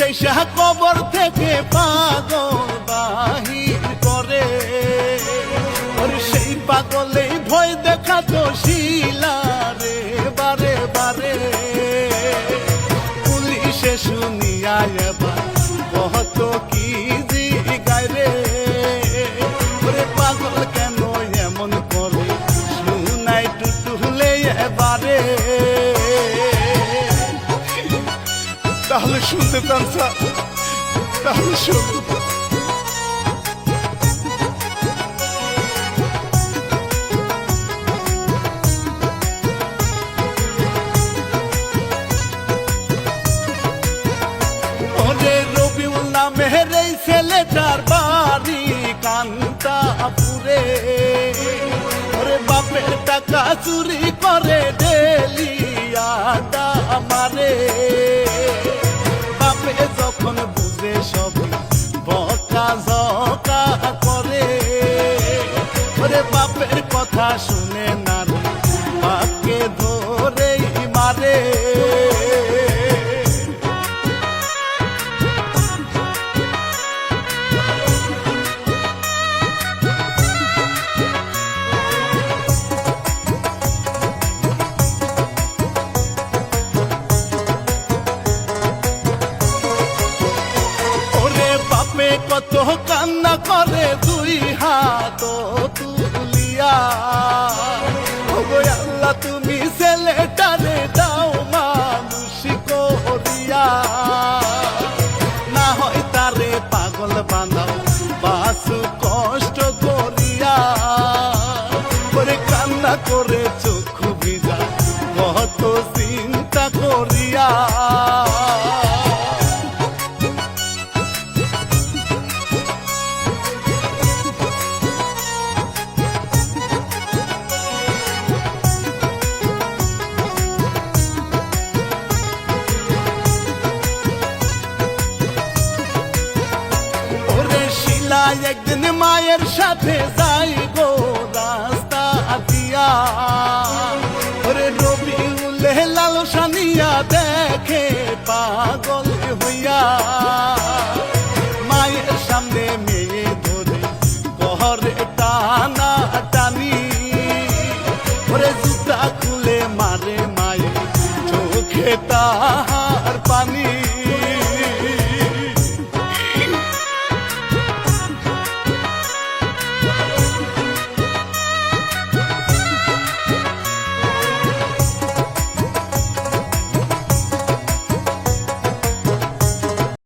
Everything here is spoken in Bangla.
এসা কবর থেকে পাগল বাহির করে, ওর সেই পাগলেই ভয় দেখাতো শিলা রে বারে বারে। পুলিশে শুনিয়া এবার কত কি জিগায় রে, ওরে পাগল কেন এমন করে শুনাই টুটুলে এবারে। তাহলে শুনতে চান স্যার, তাহলে শুনতে। ওরে রবিউল নামের এই ছেলেটার বাড়ি কান্তাপুরে, ওরে বাপের টাকা চুরি করে ডেলি আড্ডা মারে। বাপে যখন বুঝে সবই বকা ঝকা করে, ওরে বাপের কথা শুনে না রে বাপকে ধরেই মারে। কত কান্না করে দুই হাত তুলিয়া, ওগো আল্লাহ তুমি ছেলেটারে দাও মানুষ করিয়া। না হয় তারে পাগল বানাও বাসু কষ্ট করিয়া, করে কান্না করে চক্ষু ভিজা কত চিন্তা করিয়া। একদিন মায়ের সাথে যাই গো রাস্তা দিয়া, ওরে রবিউলে লালসা নিয়া দেখে পাগল হইয়া। মায়ের সামনে মেয়ে ধরে ঘরে টানা টানি, ওরে জুতা খুলে মারে মায়ে চোখে তাহার পানি।